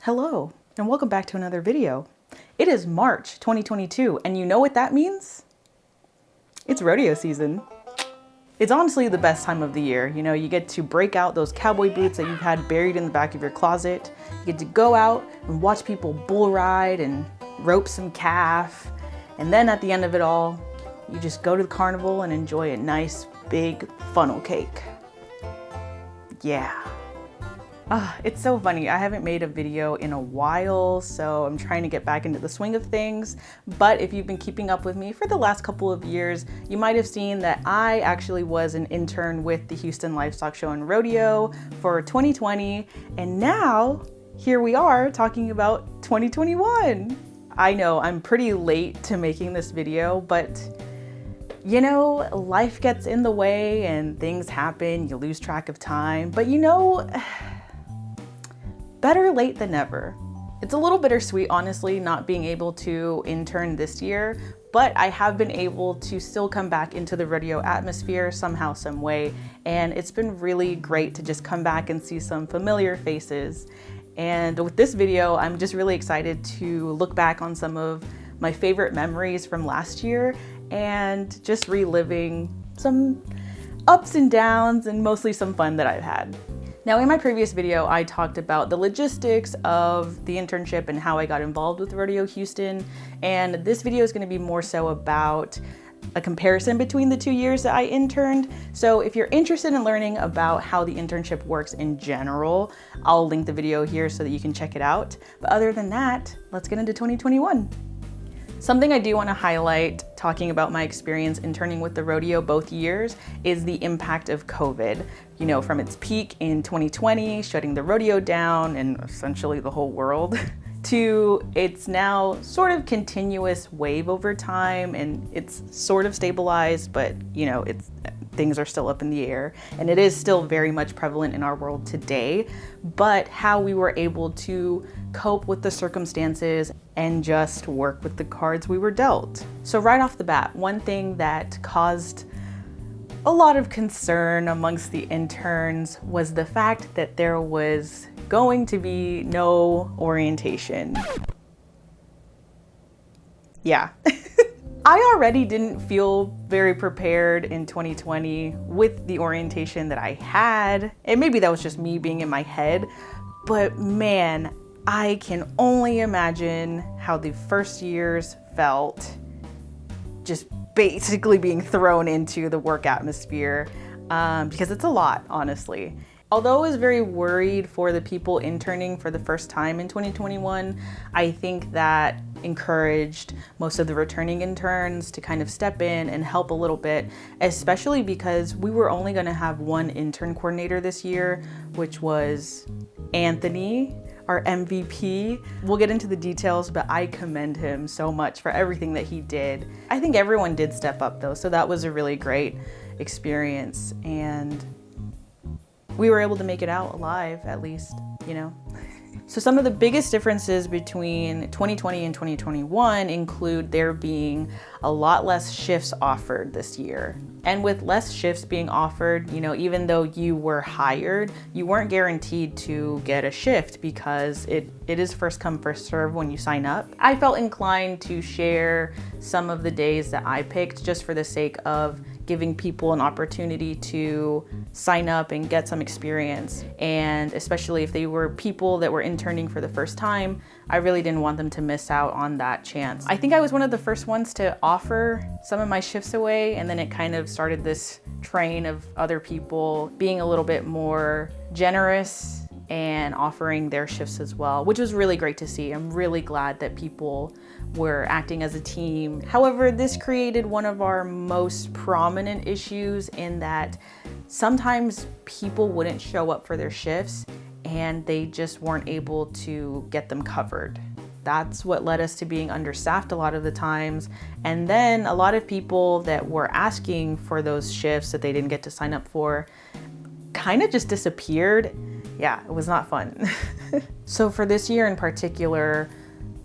Hello, and welcome back to another video. It is March 2022, and you know what that means? It's rodeo season. It's honestly the best time of the year. You know, you get to break out those cowboy boots that you've had buried in the back of your closet. You get to go out and watch people bull ride and rope some calf. And then at the end of it all, you just go to the carnival and enjoy a nice big funnel cake. Yeah. It's so funny. I haven't made a video in a while, so I'm trying to get back into the swing of things. But if you've been keeping up with me for the last couple of years, you might have seen that I actually was an intern with the Houston Livestock Show and Rodeo for 2020. And now here we are talking about 2021. I know I'm pretty late to making this video, but you know, life gets in the way and things happen, you lose track of time, but you know, better late than never. It's a little bittersweet, honestly, not being able to intern this year, but I have been able to still come back into the rodeo atmosphere somehow, some way, and it's been really great to just come back and see some familiar faces. And with this video, I'm just really excited to look back on some of my favorite memories from last year and just reliving some ups and downs and mostly some fun that I've had. Now, in my previous video, I talked about the logistics of the internship and how I got involved with Rodeo Houston. And this video is going to be more so about a comparison between the 2 years that I interned. So if you're interested in learning about how the internship works in general, I'll link the video here so that you can check it out. But other than that, let's get into 2021. Something I do want to highlight, talking about my experience interning with the rodeo both years, is the impact of COVID. You know, from its peak in 2020, shutting the rodeo down and essentially the whole world, to its now sort of continuous wave over time, and it's sort of stabilized, but you know, things are still up in the air, and it is still very much prevalent in our world today, but how we were able to cope with the circumstances and just work with the cards we were dealt. So right off the bat, one thing that caused a lot of concern amongst the interns was the fact that there was going to be no orientation. Yeah. I already didn't feel very prepared in 2020 with the orientation that I had, and maybe that was just me being in my head, but man, I can only imagine how the first years felt just basically being thrown into the work atmosphere, because it's a lot, honestly. Although I was very worried for the people interning for the first time in 2021, I think that encouraged most of the returning interns to kind of step in and help a little bit, especially because we were only going to have one intern coordinator this year, which was Anthony, our MVP. We'll get into the details, but I commend him so much for everything that he did. I think everyone did step up though, so that was a really great experience, and we were able to make it out alive, at least, you know. So some of the biggest differences between 2020 and 2021 include there being a lot less shifts offered this year. And with less shifts being offered, you know, even though you were hired, you weren't guaranteed to get a shift because it is first come, first serve when you sign up. I felt inclined to share some of the days that I picked just for the sake of giving people an opportunity to sign up and get some experience. And especially if they were people that were interning for the first time, I really didn't want them to miss out on that chance. I think I was one of the first ones to offer some of my shifts away, and then it kind of started this train of other people being a little bit more generous and offering their shifts as well, which was really great to see. I'm really glad that people were acting as a team. However, this created one of our most prominent issues in that sometimes people wouldn't show up for their shifts and they just weren't able to get them covered. That's what led us to being understaffed a lot of the times. And then a lot of people that were asking for those shifts that they didn't get to sign up for kind of just disappeared. Yeah, it was not fun. So for this year in particular,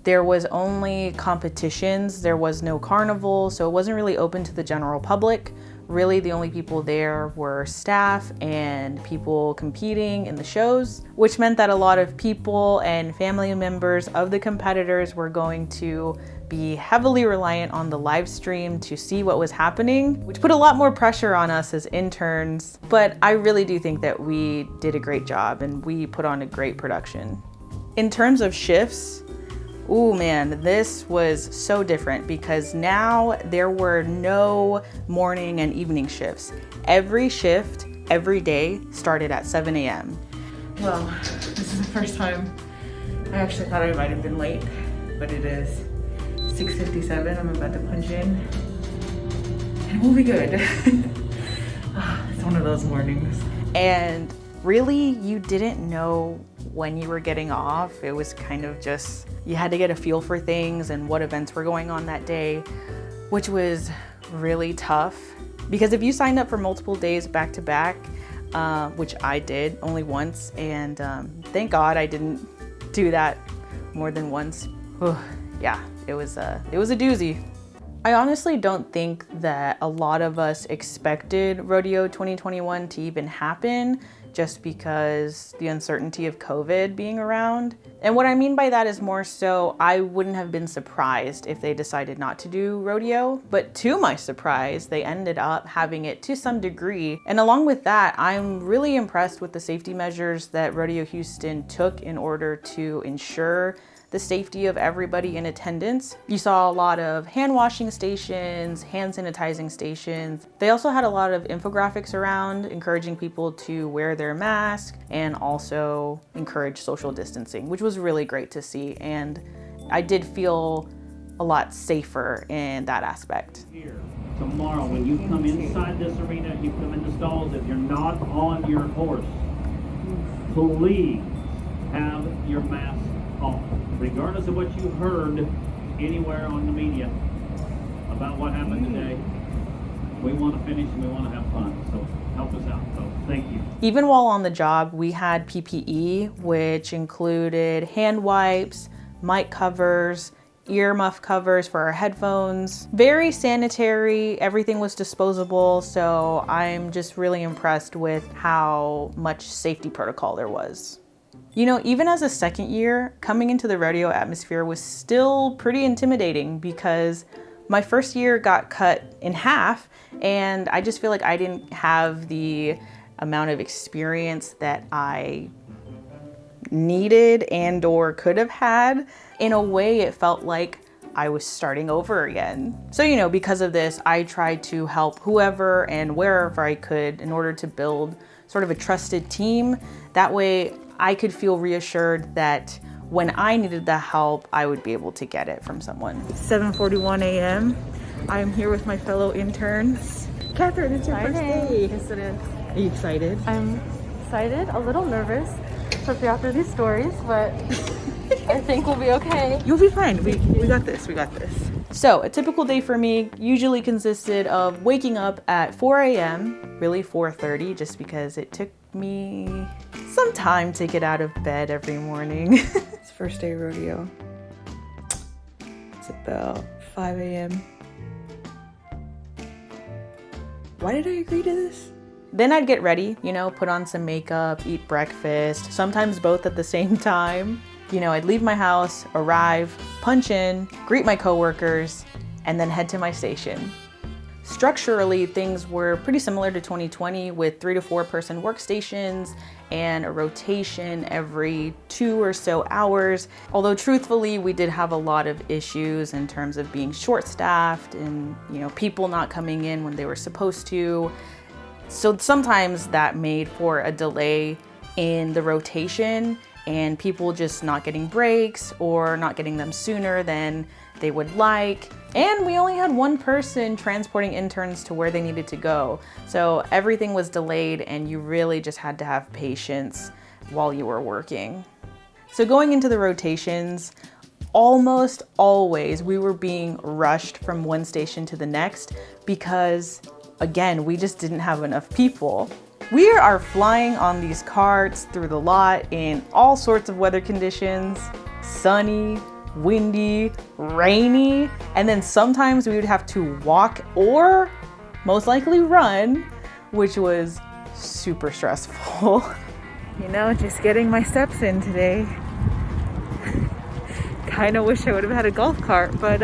there was only competitions, there was no carnival, so it wasn't really open to the general public. Really, the only people there were staff and people competing in the shows, which meant that a lot of people and family members of the competitors were going to be heavily reliant on the live stream to see what was happening, which put a lot more pressure on us as interns. But I really do think that we did a great job and we put on a great production. In terms of shifts, ooh man, this was so different because now there were no morning and evening shifts. Every shift, every day started at 7 a.m. Well, this is the first time I actually thought I might have been late, but it is 6:57. I'm about to punch in and we'll be good. It's one of those mornings. And really, you didn't know when you were getting off. It was kind of just, you had to get a feel for things and what events were going on that day, which was really tough. Because if you signed up for multiple days back to back, which I did only once, and thank God I didn't do that more than once. Yeah, it was a doozy. I honestly don't think that a lot of us expected Rodeo 2021 to even happen, just because the uncertainty of COVID being around. And what I mean by that is more so, I wouldn't have been surprised if they decided not to do Rodeo, but to my surprise, they ended up having it to some degree. And along with that, I'm really impressed with the safety measures that Rodeo Houston took in order to ensure the safety of everybody in attendance. You saw a lot of hand washing stations, hand sanitizing stations. They also had a lot of infographics around encouraging people to wear their mask and also encourage social distancing, which was really great to see. And I did feel a lot safer in that aspect. Here, tomorrow, when you come inside this arena, you come in the stalls, if you're not on your horse, please have your mask off. Regardless of what you heard anywhere on the media about what happened today, we want to finish and we want to have fun. So help us out. So thank you. Even while on the job, we had PPE, which included hand wipes, mic covers, ear muff covers for our headphones. Very sanitary, everything was disposable. So I'm just really impressed with how much safety protocol there was. You know, even as a second year, coming into the rodeo atmosphere was still pretty intimidating because my first year got cut in half and I just feel like I didn't have the amount of experience that I needed and or could have had. In a way, it felt like I was starting over again. So, you know, because of this, I tried to help whoever and wherever I could in order to build sort of a trusted team. That way, I could feel reassured that when I needed the help, I would be able to get it from someone. 7:41 a.m. I am here with my fellow interns. Catherine, it's your first day. Yes, it is. Are you excited? I'm excited, a little nervous, especially after these stories, but I think we'll be okay. You'll be fine. We got this. We got this. So a typical day for me usually consisted of waking up at 4 a.m., really 4:30, just because it took me some time to get out of bed every morning. It's first day rodeo. It's about 5 a.m. Why did I agree to this? Then I'd get ready, you know, put on some makeup, eat breakfast, sometimes both at the same time. You know, I'd leave my house, arrive, punch in, greet my coworkers, and then head to my station. Structurally, things were pretty similar to 2020 with 3 to 4 person workstations and a rotation every 2 or so hours. Although truthfully, we did have a lot of issues in terms of being short-staffed and, you know, people not coming in when they were supposed to. So sometimes that made for a delay in the rotation and people just not getting breaks or not getting them sooner than they would like. And we only had one person transporting interns to where they needed to go. So everything was delayed and you really just had to have patience while you were working. So going into the rotations, almost always we were being rushed from one station to the next because, again, we just didn't have enough people. We are flying on these carts through the lot in all sorts of weather conditions, sunny, windy, rainy, and then sometimes we would have to walk or most likely run, which was super stressful. You know, just getting my steps in today. Kind of wish I would have had a golf cart, but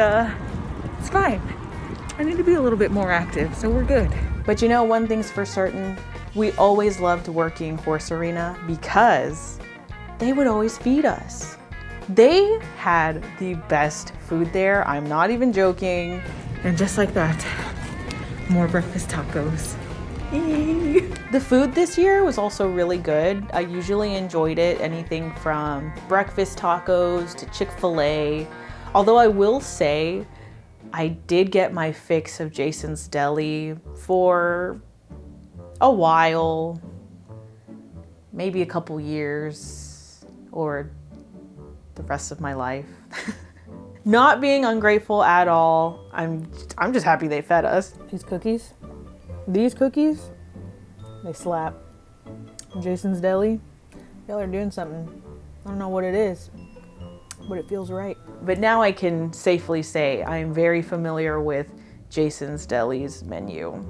it's fine. I need to be a little bit more active, so we're good. But you know, one thing's for certain, we always loved working Horse Arena because they would always feed us. They had the best food there, I'm not even joking. And just like that, more breakfast tacos. The food this year was also really good. I usually enjoyed it, anything from breakfast tacos to Chick-fil-A. Although I will say, I did get my fix of Jason's Deli for a while, maybe a couple years, or the rest of my life. Not being ungrateful at all. I'm just happy they fed us. These cookies, they slap. Jason's Deli, y'all are doing something. I don't know what it is, but it feels right. But now I can safely say I am very familiar with Jason's Deli's menu.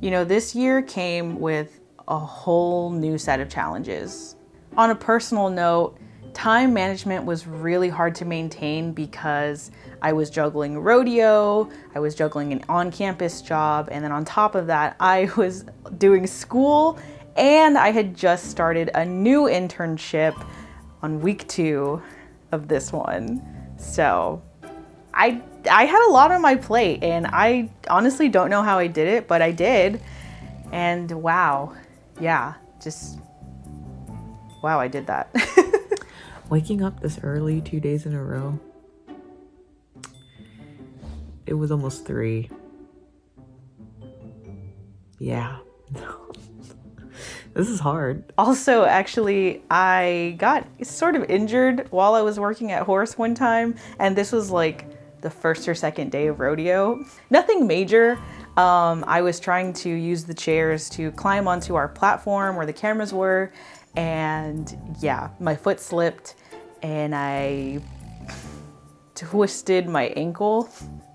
You know, this year came with a whole new set of challenges. On a personal note, time management was really hard to maintain because I was juggling rodeo, I was juggling an on-campus job, and then on top of that, I was doing school, and I had just started a new internship on week 2 of this one. So I had a lot on my plate, and I honestly don't know how I did it, but I did. And wow, yeah, just wow, I did that. Waking up this early 2 days in a row, it was almost 3. Yeah. This is hard. Also, actually, I got sort of injured while I was working at Horse one time, and this was like the first or second day of rodeo. Nothing major. I was trying to use the chairs to climb onto our platform where the cameras were, and yeah, my foot slipped and I twisted my ankle.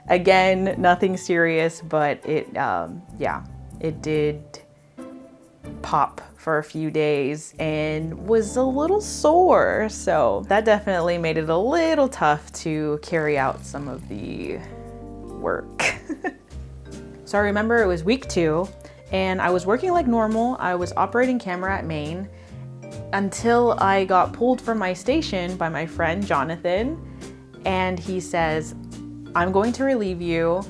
Again, nothing serious, but it, yeah, it did pop for a few days and was a little sore. So that definitely made it a little tough to carry out some of the work. So I remember it was week 2 and I was working like normal. I was operating camera at Maine until I got pulled from my station by my friend Jonathan, and he says, "I'm going to relieve you.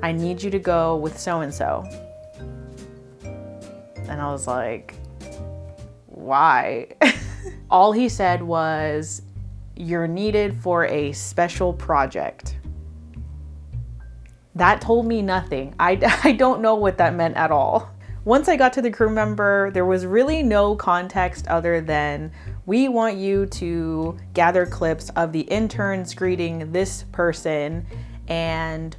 I need you to go with so-and-so." And I was like, why? All he said was, "You're needed for a special project." That told me nothing. I don't know what that meant at all. Once I got to the crew member, there was really no context other than, "We want you to gather clips of the interns greeting this person and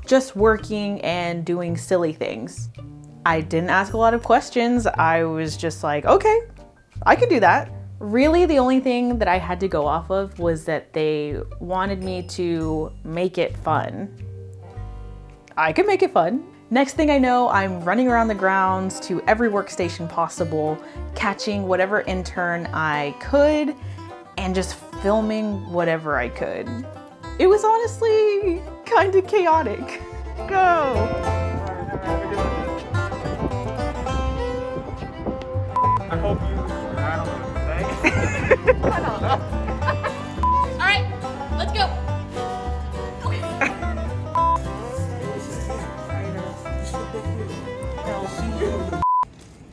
just working and doing silly things." I didn't ask a lot of questions. I was just like, okay, I can do that. Really, the only thing that I had to go off of was that they wanted me to make it fun. I could make it fun. Next thing I know, I'm running around the grounds to every workstation possible, catching whatever intern I could, and just filming whatever I could. It was honestly kind of chaotic. Go! I hope you, I don't know what to say. I don't know. All right, let's go.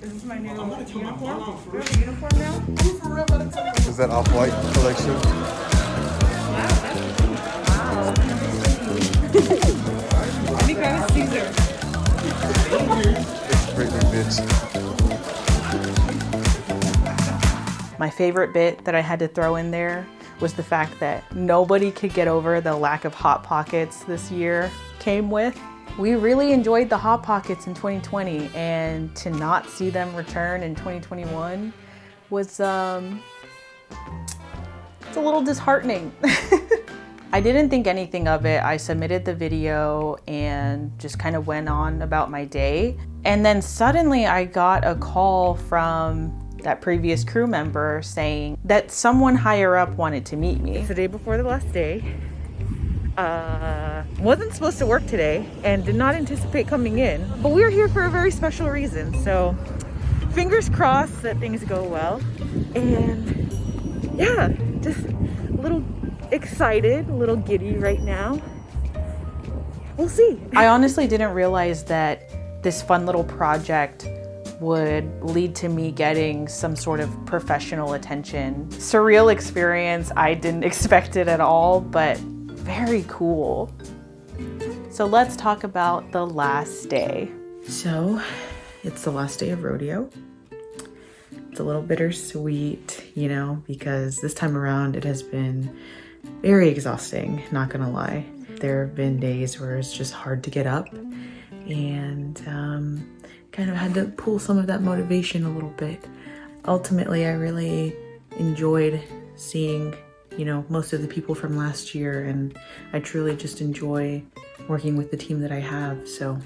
Is this my new uniform? Do you have a uniform now? Is that Off-White collection? I think I was Caesar. It's a great big bitch. My favorite bit that I had to throw in there was the fact that nobody could get over the lack of Hot Pockets this year came with. We really enjoyed the Hot Pockets in 2020, and to not see them return in 2021 was it's a little disheartening. I didn't think anything of it. I submitted the video and just kind of went on about my day. And then suddenly I got a call from that previous crew member saying that someone higher up wanted to meet me. It's the day before the last day. Wasn't supposed to work today and did not anticipate coming in, but we're here for a very special reason. So fingers crossed that things go well. And yeah, just a little excited, a little giddy right now. We'll see. I honestly didn't realize that this fun little project would lead to me getting some sort of professional attention. Surreal experience. I didn't expect it at all, but very cool. So let's talk about the last day. So it's the last day of rodeo. It's a little bittersweet, you know, because this time around it has been very exhausting, not gonna lie. There have been days where it's just hard to get up and kind of had to pull some of that motivation a little bit. Ultimately, I really enjoyed seeing, you know, most of the people from last year, and I truly just enjoy working with the team that I have. So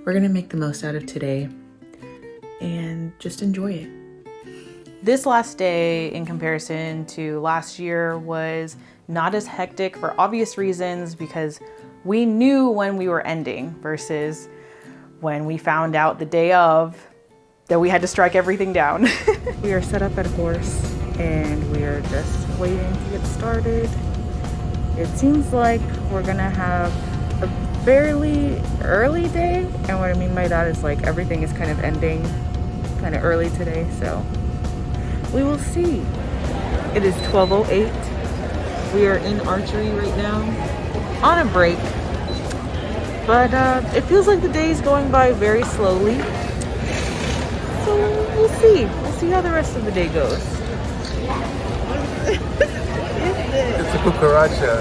we're gonna make the most out of today and just enjoy it. This last day, in comparison to last year, was not as hectic for obvious reasons because we knew when we were ending versus when we found out the day of that we had to strike everything down. We are set up at horse and we are just waiting to get started. It seems like we're gonna have a fairly early day, and what I mean by that is like everything is kind of ending kind of early today, so we will see. It is 12:08. We are in archery right now on a break, but it feels like the day is going by very slowly, so we'll see how the rest of the day goes. It's a cucaracha.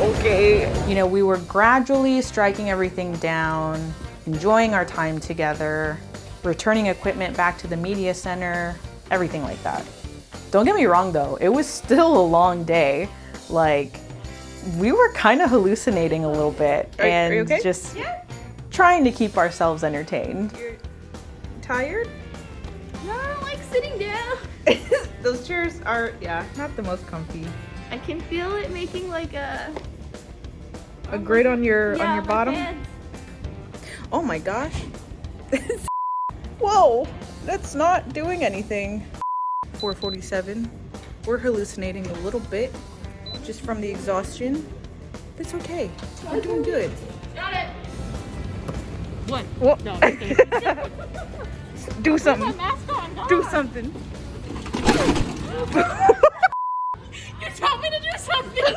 Okay. You know, we were gradually striking everything down, enjoying our time together, returning equipment back to the media center, everything like that. Don't get me wrong though, it was still a long day. Like, we were kind of hallucinating a little bit and are you okay? just trying to keep ourselves entertained. You're tired? No, I don't like sitting down. Those chairs are, not the most comfy. I can feel it making like A grid on your my bottom? hands. Oh my gosh. Whoa, that's not doing anything. 4:47. We're hallucinating a little bit just from the exhaustion. It's okay. We're doing good. Got it. What? Whoa. No, I'm just kidding. Do something. Put my mask on, God. Do something. You told me to do something.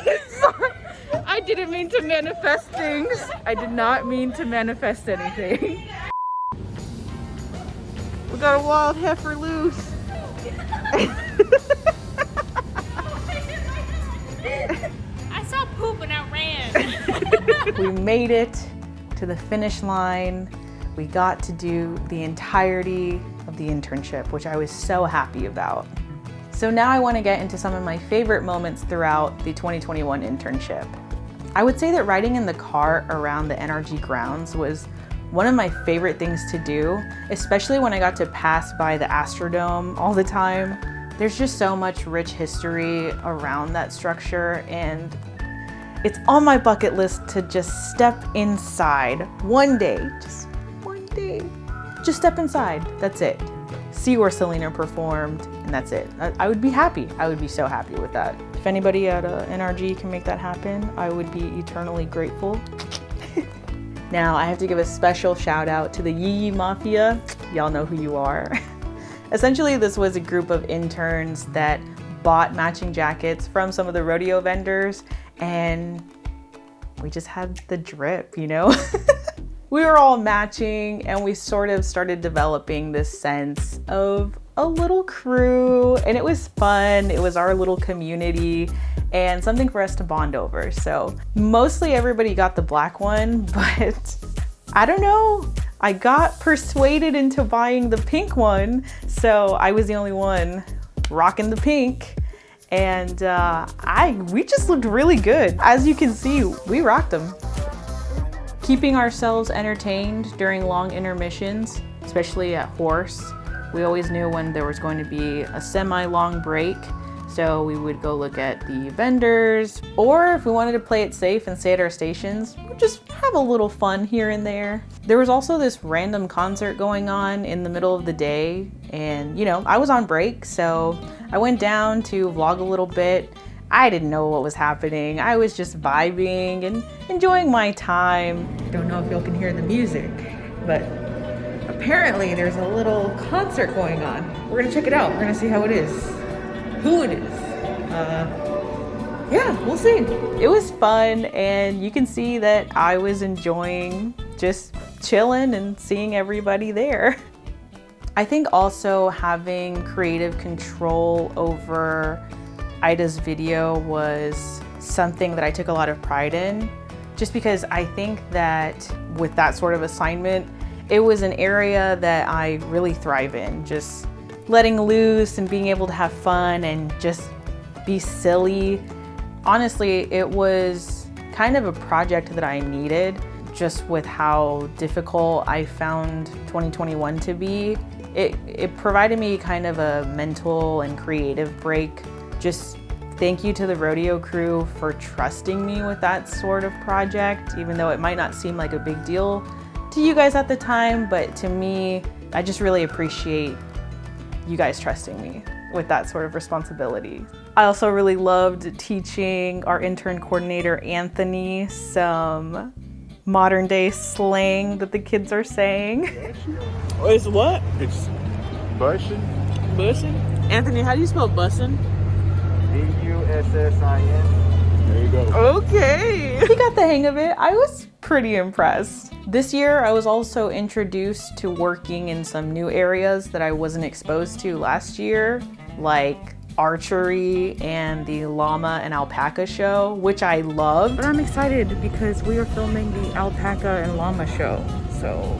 I didn't mean to manifest things. I did not mean to manifest anything. We got a wild heifer loose. I saw poop and I ran. We made it to the finish line. We got to do the entirety of the internship, which I was so happy about. So now I want to get into some of my favorite moments throughout the 2021 internship. I would say that riding in the car around the NRG grounds was one of my favorite things to do, especially when I got to pass by the Astrodome all the time. There's just so much rich history around that structure, and it's on my bucket list to just step inside one day, just one day. Just step inside, that's it. See where Selena performed, and that's it. I would be happy. I would be so happy with that. If anybody at NRG can make that happen, I would be eternally grateful. Now, I have to give a special shout out to the Yee Yee Mafia. Y'all know who you are. Essentially, this was a group of interns that bought matching jackets from some of the rodeo vendors, and we just had the drip, you know? We were all matching, and we sort of started developing this sense of a little crew, and it was fun. It was our little community and something for us to bond over. So mostly everybody got the black one, but I don't know. I got persuaded into buying the pink one, so I was the only one rocking the pink. and we just looked really good. As you can see, we rocked them. Keeping ourselves entertained during long intermissions, especially at horse. We always knew when there was going to be a semi-long break, so we would go look at the vendors, or if we wanted to play it safe and stay at our stations, we'd just have a little fun here and there. There was also this random concert going on in the middle of the day, and you know, I was on break, so I went down to vlog a little bit. I didn't know what was happening. I was just vibing and enjoying my time. Don't know if y'all can hear the music, but apparently there's a little concert going on. We're gonna check it out. We're gonna see how it is, who it is. Yeah, we'll see. It was fun, and you can see that I was enjoying just chilling and seeing everybody there. I think also having creative control over Ida's video was something that I took a lot of pride in, just because I think that with that sort of assignment, it was an area that I really thrive in, just letting loose and being able to have fun and just be silly. Honestly, it was kind of a project that I needed, just with how difficult I found 2021 to be. It provided me kind of a mental and creative break. Just thank you to the rodeo crew for trusting me with that sort of project, even though it might not seem like a big deal to you guys at the time, but to me, I just really appreciate you guys trusting me with that sort of responsibility. I also really loved teaching our intern coordinator, Anthony, some modern day slang that the kids are saying. It's what? It's bussin'. Bussin'? Anthony, how do you spell bussin'? bussin. There you go. Okay. He got the hang of it. I was pretty impressed. This year, I was also introduced to working in some new areas that I wasn't exposed to last year, like archery and the llama and alpaca show, which I loved. But I'm excited because we are filming the alpaca and llama show, so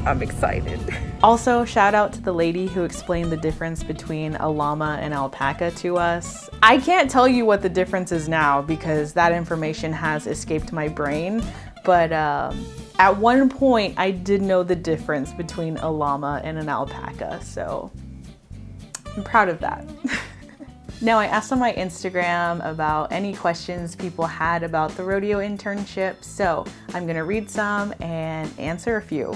I'm excited. Also, shout out to the lady who explained the difference between a llama and alpaca to us. I can't tell you what the difference is now because that information has escaped my brain, but at one point I did know the difference between a llama and an alpaca, so I'm proud of that. Now, I asked on my Instagram about any questions people had about the rodeo internship, so I'm gonna read some and answer a few.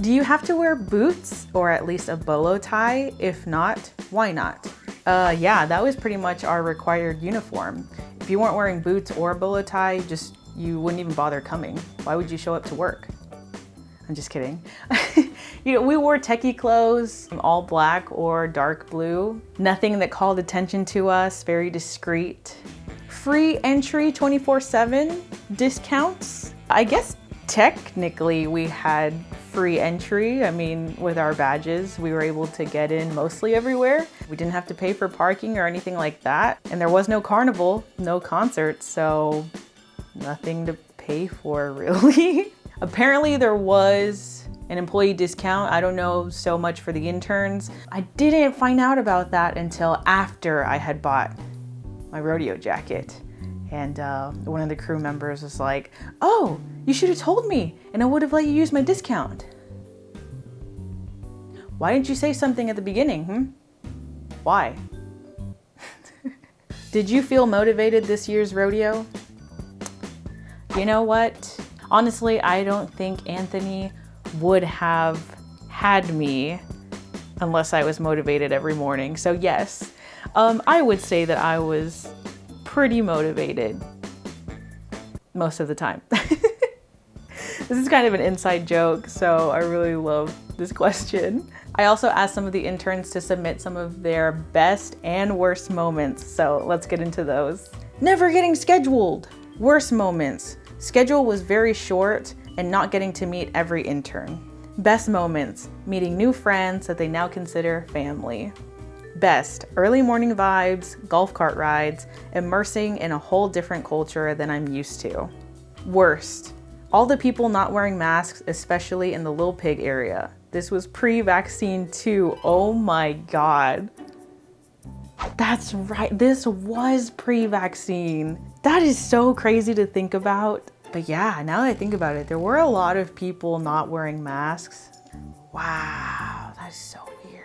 Do you have to wear boots or at least a bolo tie? If not, why not? Yeah, that was pretty much our required uniform. If you weren't wearing boots or a bolo tie, you wouldn't even bother coming. Why would you show up to work? I'm just kidding. You know, we wore techie clothes, all black or dark blue. Nothing that called attention to us, very discreet. Free entry 24/7, discounts. I guess technically we had free entry. I mean, with our badges, we were able to get in mostly everywhere. We didn't have to pay for parking or anything like that. And there was no carnival, no concerts, so nothing to pay for really. Apparently there was an employee discount. I don't know so much for the interns. I didn't find out about that until after I had bought my rodeo jacket. And one of the crew members was like, "Oh, you should have told me and I would have let you use my discount." Why didn't you say something at the beginning, Why? Did you feel motivated this year's rodeo? You know what? Honestly, I don't think Anthony would have had me unless I was motivated every morning. So yes, I would say that I was pretty motivated most of the time. This is kind of an inside joke, so I really love this question. I also asked some of the interns to submit some of their best and worst moments, so let's get into those. Never getting scheduled. Worst moments. Schedule was very short and not getting to meet every intern. Best moments. Meeting new friends that they now consider family. Best, early morning vibes, golf cart rides, immersing in a whole different culture than I'm used to. Worst, all the people not wearing masks, especially in the Lil Pig area. This was pre-vaccine too, oh my God. That's right. This was pre-vaccine. That is so crazy to think about. But yeah, now that I think about it, there were a lot of people not wearing masks. Wow, that's so weird.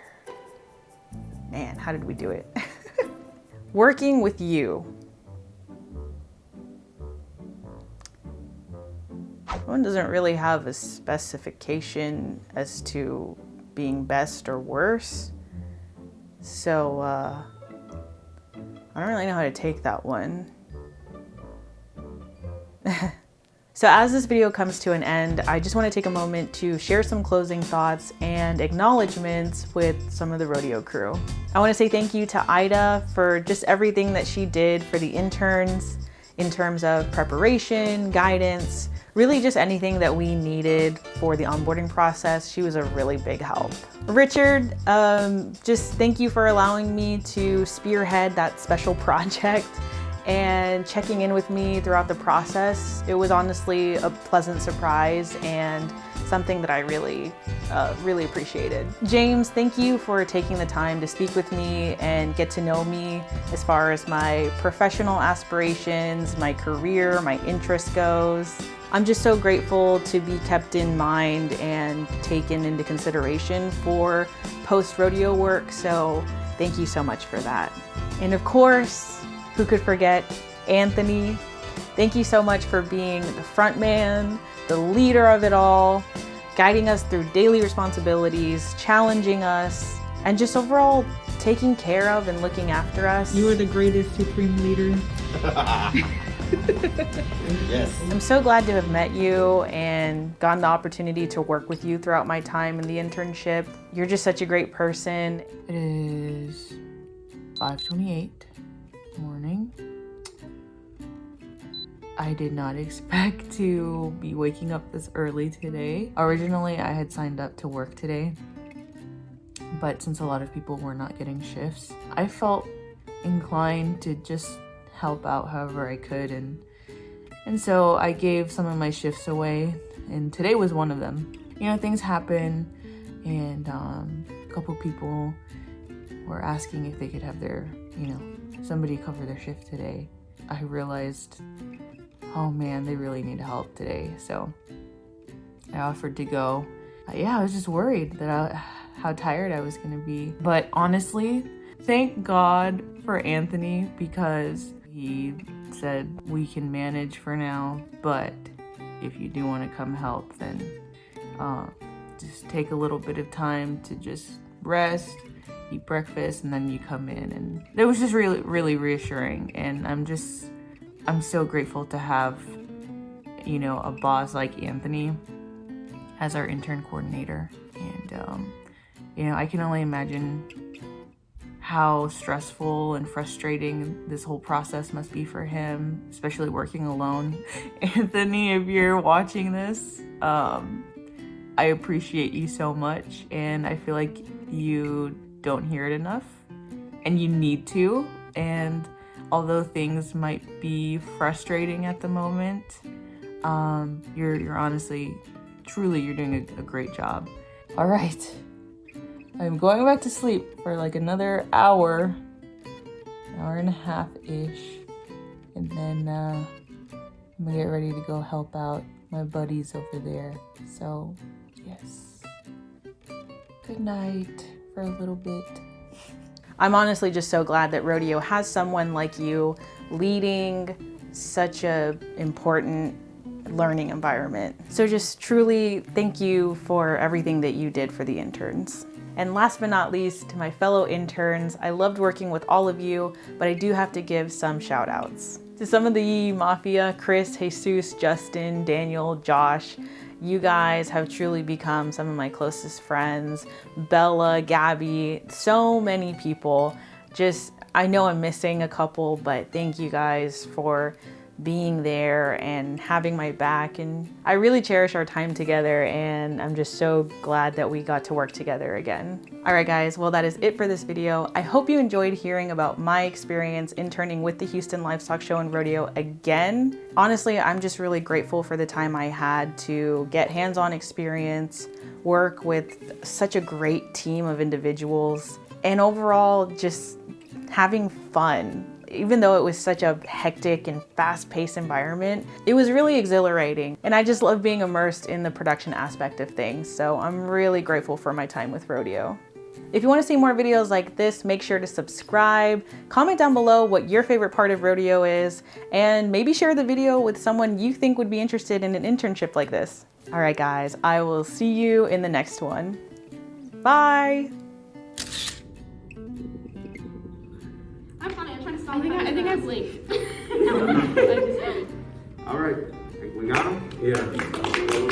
Man, how did we do it? Working with you. One doesn't really have a specification as to being best or worse. So, I don't really know how to take that one. So as this video comes to an end, I just want to take a moment to share some closing thoughts and acknowledgements with some of the rodeo crew. I want to say thank you to Ida for just everything that she did for the interns in terms of preparation, guidance, really just anything that we needed for the onboarding process. She was a really big help. Richard, just thank you for allowing me to spearhead that special project and checking in with me throughout the process. It was honestly a pleasant surprise and something that I really appreciated. James, thank you for taking the time to speak with me and get to know me as far as my professional aspirations, my career, my interest goes. I'm just so grateful to be kept in mind and taken into consideration for post-rodeo work, so thank you so much for that. And of course, who could forget Anthony? Thank you so much for being the front man, the leader of it all, guiding us through daily responsibilities, challenging us, and just overall taking care of and looking after us. You are the greatest supreme leader. Yes. I'm so glad to have met you and gotten the opportunity to work with you throughout my time in the internship. You're just such a great person. It is 5:28 morning. I did not expect to be waking up this early today. Originally, I had signed up to work today, but since a lot of people were not getting shifts, I felt inclined to just help out however I could, and so I gave some of my shifts away, and today was one of them. You know, things happen, and a couple people were asking if they could have their, somebody cover their shift today. I realized, oh man, they really need help today, so I offered to go. I was just worried that how tired I was gonna be, but honestly, thank God for Anthony, because he said we can manage for now, but if you do want to come help, then just take a little bit of time to just rest, eat breakfast, and then you come in. And it was just really, really reassuring, and I'm so grateful to have, a boss like Anthony as our intern coordinator. And I can only imagine how stressful and frustrating this whole process must be for him, especially working alone. Anthony, if you're watching this, I appreciate you so much, and I feel like you don't hear it enough, and you need to. And although things might be frustrating at the moment, you're honestly, truly, you're doing a great job. All right. I'm going back to sleep for like another hour and a half-ish, and then I'm gonna get ready to go help out my buddies over there. So, yes. Good night for a little bit. I'm honestly just so glad that Rodeo has someone like you leading such a important learning environment. So just truly thank you for everything that you did for the interns. And last but not least, to my fellow interns, I loved working with all of you, but I do have to give some shout outs. To some of the Yee Mafia, Chris, Jesus, Justin, Daniel, Josh, you guys have truly become some of my closest friends. Bella, Gabby, so many people. I know I'm missing a couple, but thank you guys for being there and having my back, and I really cherish our time together, and I'm just so glad that we got to work together again. All right guys, well that is it for this video. I hope you enjoyed hearing about my experience interning with the Houston Livestock Show and Rodeo again. Honestly, I'm just really grateful for the time I had to get hands-on experience, work with such a great team of individuals, and overall just having fun. Even though it was such a hectic and fast-paced environment, it was really exhilarating. And I just love being immersed in the production aspect of things. So I'm really grateful for my time with Rodeo. If you want to see more videos like this, make sure to subscribe, comment down below what your favorite part of Rodeo is, and maybe share the video with someone you think would be interested in an internship like this. All right, guys, I will see you in the next one. Bye. I'm funny. I'm trying to stop. I think I blinked. All right, we got him? Yeah.